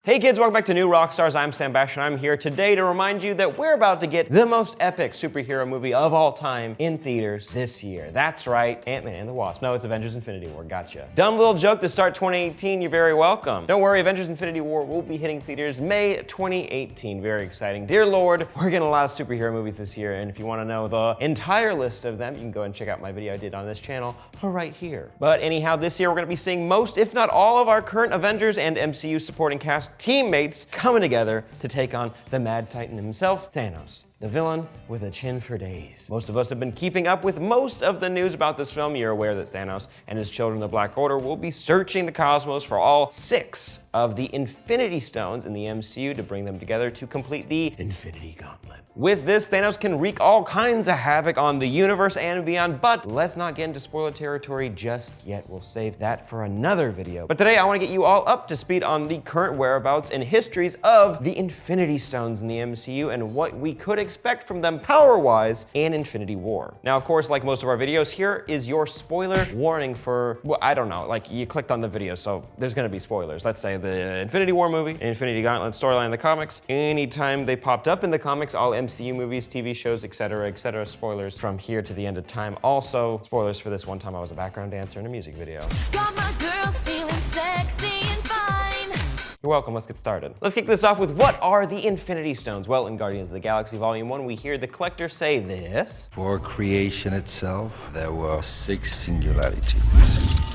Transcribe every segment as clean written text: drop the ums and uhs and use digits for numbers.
Hey kids, welcome back to New Rockstars. I'm Sam Bashor, and I'm here today to remind you that we're about to get the most epic superhero movie of all time in theaters this year. That's right, Ant-Man and the Wasp. No, it's Avengers Infinity War, gotcha. Dumb little joke to start 2018, you're very welcome. Don't worry, Avengers Infinity War will be hitting theaters May 2018. Very exciting. Dear Lord, we're getting a lot of superhero movies this year, and if you want to know the entire list of them, you can go and check out my video I did on this channel right here. But anyhow, this year we're going to be seeing most, if not all, of our current Avengers and MCU supporting cast teammates coming together to take on the Mad Titan himself, Thanos, the villain with a chin for days. Most of us have been keeping up with most of the news about this film. You're aware that Thanos and his children, the Black Order, will be searching the cosmos for all 6 of the Infinity Stones in the MCU to bring them together to complete the Infinity Gauntlet. With this, Thanos can wreak all kinds of havoc on the universe and beyond, but let's not get into spoiler territory just yet. We'll save that for another video. But today I want to get you all up to speed on the current whereabouts and histories of the Infinity Stones in the MCU and what we could expect from them power-wise in Infinity War. Now, of course, like most of our videos, here is your spoiler warning for, well, I don't know, like you clicked on the video, so there's gonna be spoilers. Let's say the Infinity War movie, Infinity Gauntlet storyline in the comics. Anytime they popped up in the comics, all MCU movies, TV shows, etc., spoilers from here to the end of time. Also, spoilers for this one time I was a background dancer in a music video. Got my girl feeling sexy and fine. You're welcome, let's get started. Let's kick this off with what are the Infinity Stones? Well, in Guardians of the Galaxy Volume 1, we hear the Collector say this. For creation itself, there were 6 singularities.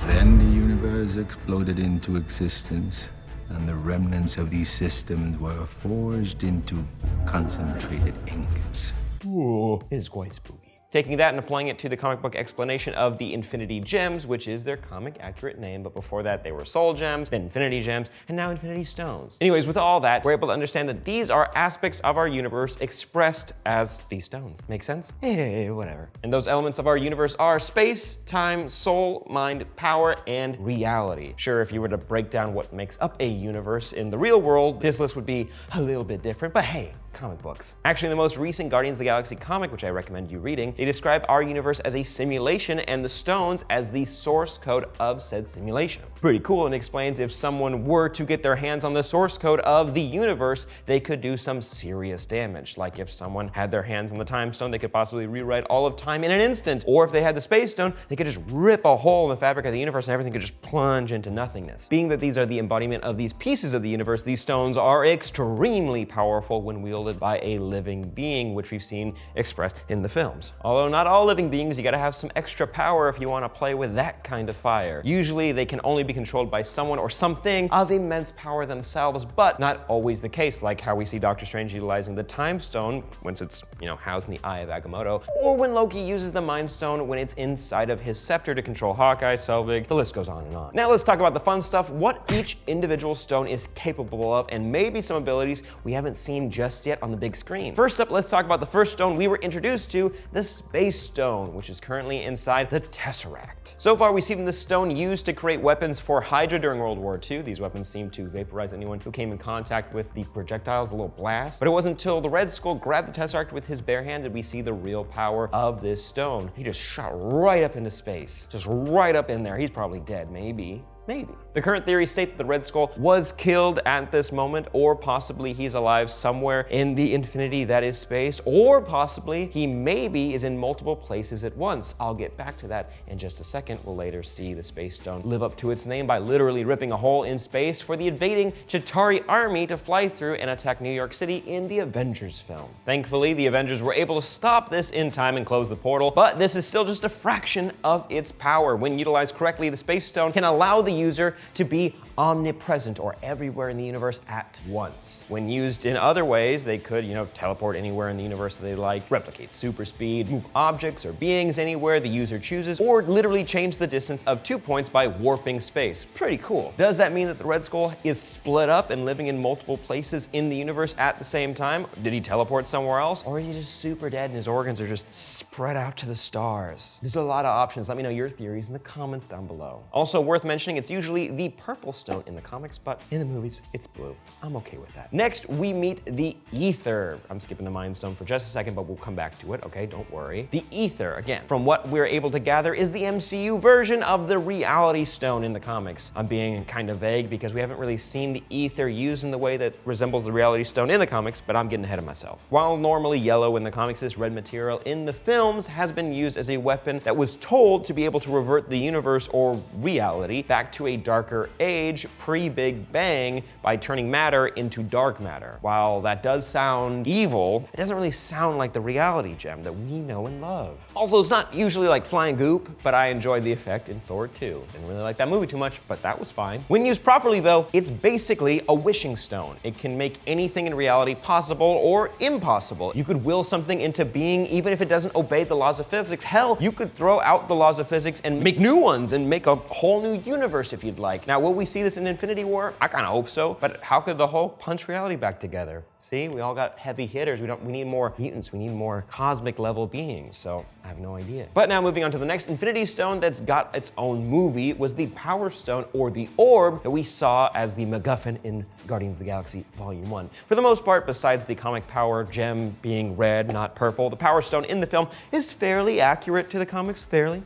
Then the universe exploded into existence, and the remnants of these systems were forged into concentrated ingots. Ooh, it is quite spooky. Taking that and applying it to the comic book explanation of the Infinity Gems, which is their comic accurate name, but before that they were Soul Gems, then Infinity Gems, and now Infinity Stones. Anyways, with all that, we're able to understand that these are aspects of our universe expressed as these stones. Make sense? Hey, whatever. And those elements of our universe are space, time, soul, mind, power, and reality. Sure, if you were to break down what makes up a universe in the real world, this list would be a little bit different, but hey, comic books. Actually, in the most recent Guardians of the Galaxy comic, which I recommend you reading, they describe our universe as a simulation and the stones as the source code of said simulation. Pretty cool, and explains if someone were to get their hands on the source code of the universe, they could do some serious damage. Like if someone had their hands on the time stone, they could possibly rewrite all of time in an instant. Or if they had the space stone, they could just rip a hole in the fabric of the universe and everything could just plunge into nothingness. Being that these are the embodiment of these pieces of the universe, these stones are extremely powerful when wielded by a living being, which we've seen expressed in the films. Although not all living beings, you gotta have some extra power if you wanna play with that kind of fire. Usually they can only be controlled by someone or something of immense power themselves, but not always the case, like how we see Doctor Strange utilizing the Time Stone once it's, housed in the Eye of Agamotto, or when Loki uses the Mind Stone when it's inside of his scepter to control Hawkeye, Selvig, the list goes on and on. Now let's talk about the fun stuff, what each individual stone is capable of, and maybe some abilities we haven't seen just yet on the big screen. First up, let's talk about the first stone we were introduced to, the Space Stone, which is currently inside the Tesseract. So far, we've seen this stone used to create weapons for Hydra during World War II. These weapons seem to vaporize anyone who came in contact with the projectiles, the little blast. But it wasn't until the Red Skull grabbed the Tesseract with his bare hand did we see the real power of this stone. He just shot right up into space, just right up in there. He's probably dead, maybe. Maybe. The current theories state that the Red Skull was killed at this moment, or possibly he's alive somewhere in the infinity that is space, or possibly he maybe is in multiple places at once. I'll get back to that in just a second. We'll later see the Space Stone live up to its name by literally ripping a hole in space for the invading Chitauri army to fly through and attack New York City in the Avengers film. Thankfully, the Avengers were able to stop this in time and close the portal, but this is still just a fraction of its power. When utilized correctly, the Space Stone can allow the user to be omnipresent or everywhere in the universe at once. When used in other ways, they could, teleport anywhere in the universe that they like, replicate super speed, move objects or beings anywhere the user chooses, or literally change the distance of 2 points by warping space. Pretty cool. Does that mean that the Red Skull is split up and living in multiple places in the universe at the same time? Did he teleport somewhere else? Or is he just super dead and his organs are just spread out to the stars? There's a lot of options. Let me know your theories in the comments down below. Also worth mentioning, it's usually the purple stone in the comics, but in the movies, it's blue. I'm okay with that. Next, we meet the Aether. I'm skipping the Mind Stone for just a second, but we'll come back to it, okay? Don't worry. The Aether, again, from what we're able to gather, is the MCU version of the Reality Stone in the comics. I'm being kind of vague because we haven't really seen the Aether used in the way that resembles the Reality Stone in the comics, but I'm getting ahead of myself. While normally yellow in the comics, this red material in the films has been used as a weapon that was told to be able to revert the universe or reality back to a darker age pre-Big Bang by turning matter into dark matter. While that does sound evil, it doesn't really sound like the reality gem that we know and love. Also, it's not usually like flying goop, but I enjoyed the effect in Thor 2. Didn't really like that movie too much, but that was fine. When used properly though, it's basically a wishing stone. It can make anything in reality possible or impossible. You could will something into being even if it doesn't obey the laws of physics. Hell, you could throw out the laws of physics and make new ones and make a whole new universe if you'd like. Now, will we see this in Infinity War? I kind of hope so, but how could the whole punch reality back together? See, we all got heavy hitters. We need more mutants. We need more cosmic level beings. So I have no idea. But now moving on to the next Infinity Stone that's got its own movie was the Power Stone, or the Orb, that we saw as the MacGuffin in Guardians of the Galaxy Volume 1. For the most part, besides the comic power gem being red, not purple, the Power Stone in the film is fairly accurate to the comics, fairly.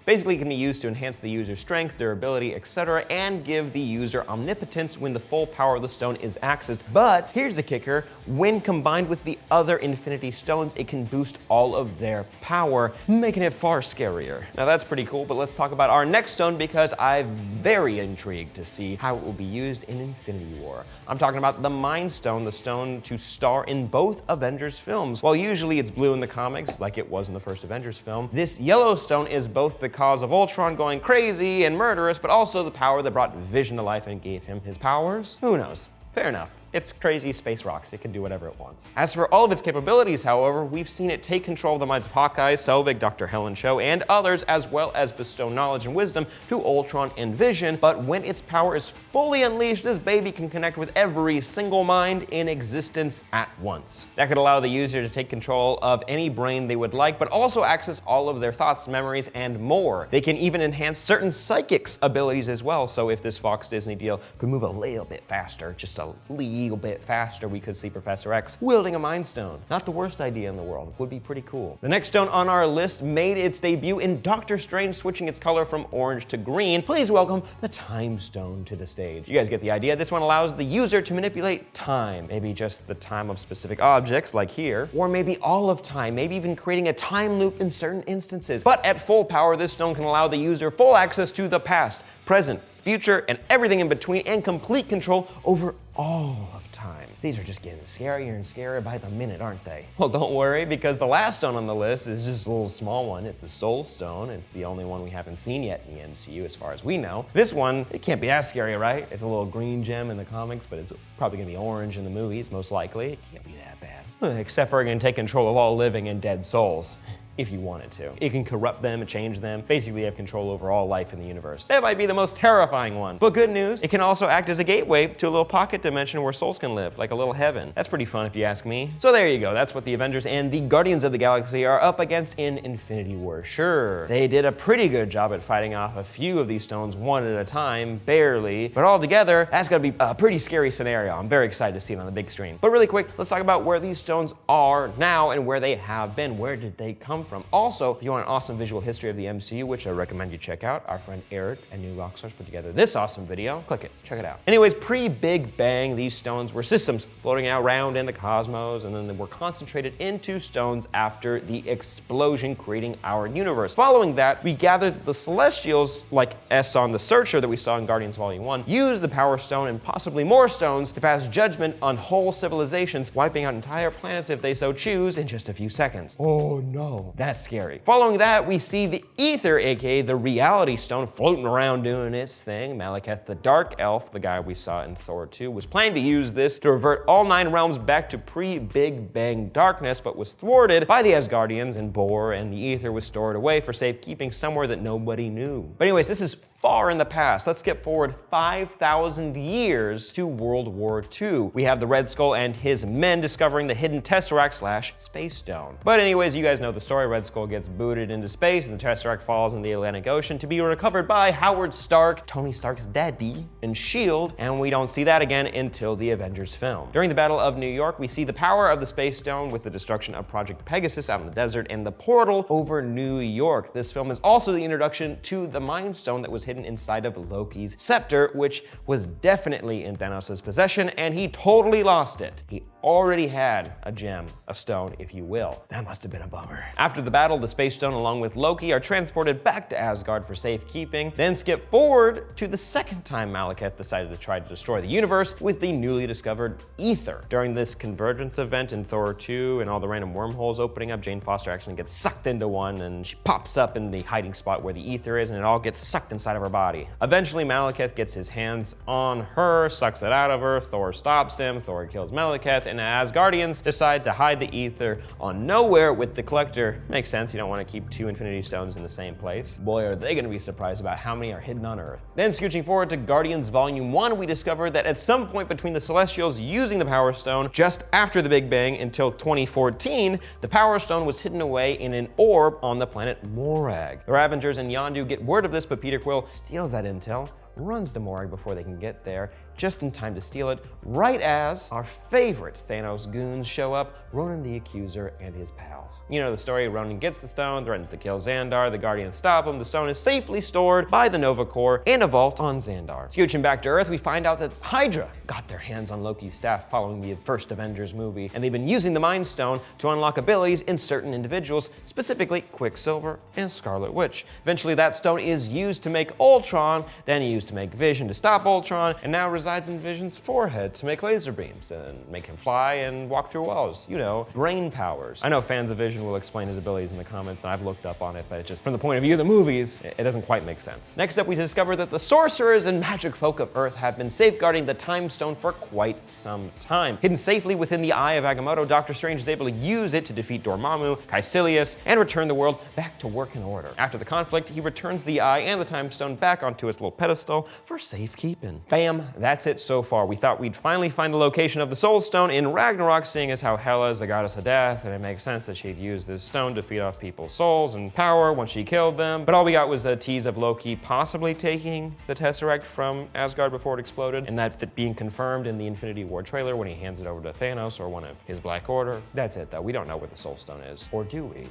Basically, it can be used to enhance the user's strength, durability, etc., and give the user omnipotence when the full power of the stone is accessed. But here's the kicker. When combined with the other Infinity Stones, it can boost all of their power, making it far scarier. Now that's pretty cool, but let's talk about our next stone because I'm very intrigued to see how it will be used in Infinity War. I'm talking about the Mind Stone, the stone to star in both Avengers films. While usually it's blue in the comics, like it was in the first Avengers film, this yellow stone is both the cause of Ultron going crazy and murderous, but also the power that brought Vision to life and gave him his powers. Who knows? Fair enough. It's crazy space rocks. It can do whatever it wants. As for all of its capabilities, however, we've seen it take control of the minds of Hawkeye, Selvig, Dr. Helen Cho, and others, as well as bestow knowledge and wisdom to Ultron and Vision. But when its power is fully unleashed, this baby can connect with every single mind in existence at once. That could allow the user to take control of any brain they would like, but also access all of their thoughts, memories, and more. They can even enhance certain psychics abilities as well. So if this Fox Disney deal could move a little bit faster, just a little bit faster, we could see Professor X wielding a Mind Stone. Not the worst idea in the world. Would be pretty cool. The next stone on our list made its debut in Doctor Strange, switching its color from orange to green. Please welcome the Time Stone to the stage. You guys get the idea. This one allows the user to manipulate time. Maybe just the time of specific objects, like here, or maybe all of time, maybe even creating a time loop in certain instances. But at full power, this stone can allow the user full access to the past, present, future, and everything in between, and complete control over all of time. These are just getting scarier and scarier by the minute, aren't they? Well, don't worry, because the last stone on the list is just a little small one. It's the Soul Stone. It's the only one we haven't seen yet in the MCU as far as we know. This one, it can't be as scary, right? It's a little green gem in the comics, but it's probably gonna be orange in the movies, most likely. It can't be that bad. Except for it can take control of all living and dead souls. If you wanted to. It can corrupt them and change them, basically have control over all life in the universe. That might be the most terrifying one. But good news, it can also act as a gateway to a little pocket dimension where souls can live, like a little heaven. That's pretty fun if you ask me. So there you go, that's what the Avengers and the Guardians of the Galaxy are up against in Infinity War. Sure, they did a pretty good job at fighting off a few of these stones one at a time, barely, but all together, that's gonna be a pretty scary scenario. I'm very excited to see it on the big screen. But really quick, let's talk about where these stones are now and where they have been. Where did they come from? Also, if you want an awesome visual history of the MCU, which I recommend you check out, our friend ERIK and New Rockstars put together this awesome video. Click it, check it out. Anyways, pre-Big Bang, these stones were systems floating around in the cosmos, and then they were concentrated into stones after the explosion, creating our universe. Following that, we gathered that the Celestials, like Esson the Searcher that we saw in Guardians Volume 1, used the Power Stone and possibly more stones to pass judgment on whole civilizations, wiping out entire planets if they so choose in just a few seconds. Oh no, that's scary. Following that, we see the Aether, aka the Reality Stone, floating around doing its thing. Malekith the Dark Elf, the guy we saw in Thor 2, was planning to use this to revert all 9 realms back to pre-Big Bang darkness, but was thwarted by the Asgardians and Bor, and the Aether was stored away for safekeeping somewhere that nobody knew. But anyways, this is far in the past. Let's skip forward 5,000 years to World War II. We have the Red Skull and his men discovering the hidden Tesseract / Space Stone. But anyways, you guys know the story. Red Skull gets booted into space and the Tesseract falls in the Atlantic Ocean to be recovered by Howard Stark, Tony Stark's daddy, and S.H.I.E.L.D., and we don't see that again until the Avengers film. During the Battle of New York, we see the power of the Space Stone with the destruction of Project Pegasus out in the desert and the portal over New York. This film is also the introduction to the Mind Stone that was hidden inside of Loki's scepter, which was definitely in Thanos' possession, and he totally lost it. He already had a gem, a stone, if you will. That must have been a bummer. After the battle, the Space Stone along with Loki are transported back to Asgard for safekeeping. Then skip forward to the second time Malekith decided to try to destroy the universe with the newly discovered Aether. During this convergence event in Thor 2 and all the random wormholes opening up, Jane Foster actually gets sucked into one and she pops up in the hiding spot where the Aether is and it all gets sucked inside of her body. Eventually, Malekith gets his hands on her, sucks it out of her, Thor stops him, Thor kills Malekith, and Asgardians decide to hide the Aether on Knowhere with the Collector. Makes sense, you don't want to keep 2 Infinity Stones in the same place. Boy, are they going to be surprised about how many are hidden on Earth. Then scooching forward to Guardians Volume 1, we discover that at some point between the Celestials using the Power Stone just after the Big Bang until 2014, the Power Stone was hidden away in an orb on the planet Morag. The Ravengers and Yondu get word of this, but Peter Quill steals that intel, runs to Morag before they can get there, just in time to steal it, right as our favorite Thanos goons show up, Ronan the Accuser and his pals. You know the story, Ronan gets the stone, threatens to kill Xandar, the Guardians stop him, the stone is safely stored by the Nova Corps in a vault on Xandar. Scooching back to Earth, we find out that Hydra got their hands on Loki's staff following the first Avengers movie, and they've been using the Mind Stone to unlock abilities in certain individuals, specifically Quicksilver and Scarlet Witch. Eventually that stone is used to make Ultron, then used to make Vision to stop Ultron, and now resides in Vision's forehead to make laser beams and make him fly and walk through walls. You know, brain powers. I know fans of Vision will explain his abilities in the comments, and I've looked up on it, but it just, from the point of view of the movies, it doesn't quite make sense. Next up, we discover that the sorcerers and magic folk of Earth have been safeguarding the Time Stone for quite some time. Hidden safely within the Eye of Agamotto, Doctor Strange is able to use it to defeat Dormammu, Caecilius, and return the world back to working order. After the conflict, he returns the Eye and the Time Stone back onto its little pedestal for safekeeping. Bam, that's it so far. We thought we'd finally find the location of the Soul Stone in Ragnarok, seeing as how Hela is the goddess of death, and it makes sense that she'd use this stone to feed off people's souls and power once she killed them. But all we got was a tease of Loki possibly taking the Tesseract from Asgard before it exploded, and that being confirmed in the Infinity War trailer when he hands it over to Thanos or one of his Black Order. That's it though, we don't know where the Soul Stone is. Or do we?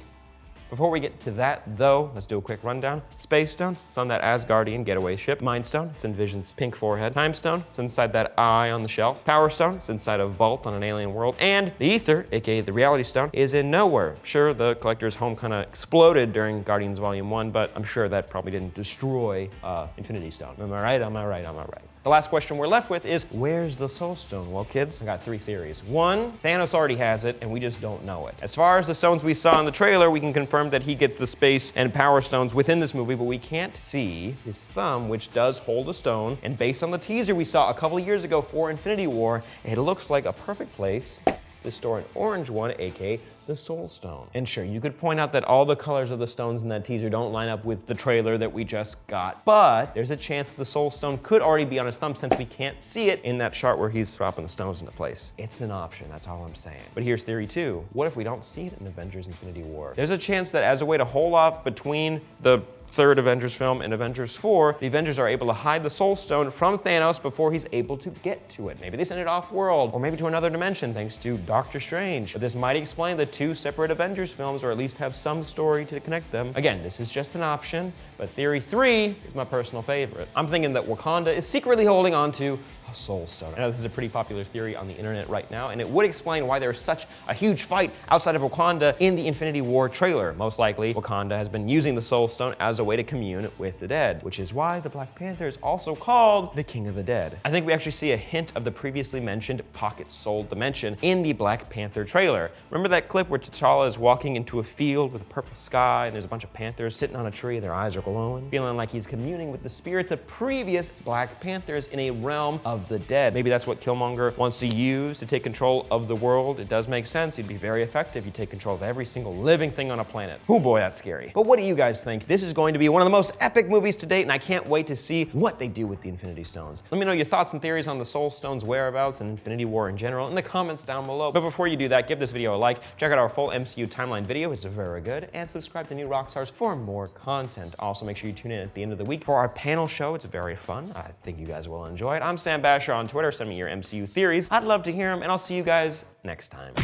Before we get to that, though, let's do a quick rundown. Space Stone, it's on that Asgardian getaway ship. Mind Stone, it's in Vision's pink forehead. Time Stone, it's inside that eye on the shelf. Power Stone, it's inside a vault on an alien world. And the Aether, aka the Reality Stone, is in Knowhere. Sure, the Collector's home kind of exploded during Guardians Volume 1, but I'm sure that probably didn't destroy Infinity Stone. Am I right? Am I right? Am I right? The last question we're left with is, where's the Soul Stone? Well, kids, I got 3 theories. 1, Thanos already has it, and we just don't know it. As far as the stones we saw in the trailer, we can confirm that he gets the Space and Power Stones within this movie, but we can't see his thumb, which does hold a stone. And based on the teaser we saw a couple of years ago for Infinity War, it looks like a perfect place to store an orange one, aka the Soul Stone. And sure, you could point out that all the colors of the stones in that teaser don't line up with the trailer that we just got, but there's a chance that the Soul Stone could already be on his thumb since we can't see it in that shot where he's dropping the stones into place. It's an option, that's all I'm saying. But here's theory 2. What if we don't see it in Avengers Infinity War? There's a chance that as a way to hold off between the third Avengers film and Avengers 4, the Avengers are able to hide the Soul Stone from Thanos before he's able to get to it. Maybe they send it off-world, or maybe to another dimension thanks to Doctor Strange. But this might explain the 2 separate Avengers films, or at least have some story to connect them. Again, this is just an option, but theory 3 is my personal favorite. I'm thinking that Wakanda is secretly holding on to a Soul Stone. I know this is a pretty popular theory on the internet right now, and it would explain why there's such a huge fight outside of Wakanda in the Infinity War trailer. Most likely, Wakanda has been using the Soul Stone as a way to commune with the dead, which is why the Black Panther is also called the King of the Dead. I think we actually see a hint of the previously mentioned Pocket Soul dimension in the Black Panther trailer. Remember that clip where T'Challa is walking into a field with a purple sky, and there's a bunch of panthers sitting on a tree, their eyes are glowing, feeling like he's communing with the spirits of previous Black Panthers in a realm of the dead. Maybe that's what Killmonger wants to use to take control of the world. It does make sense. He'd be very effective. He'd take control of every single living thing on a planet. Oh boy, that's scary. But what do you guys think? This is going to be one of the most epic movies to date, and I can't wait to see what they do with the Infinity Stones. Let me know your thoughts and theories on the Soul Stones' whereabouts and Infinity War in general in the comments down below. But before you do that, give this video a like, check out our full MCU timeline video, it's very good, and subscribe to New Rockstars for more content. Also, make sure you tune in at the end of the week for our panel show. It's very fun. I think you guys will enjoy it. I'm Sam Bashor on Twitter. Send me your MCU theories. I'd love to hear them, and I'll see you guys next time.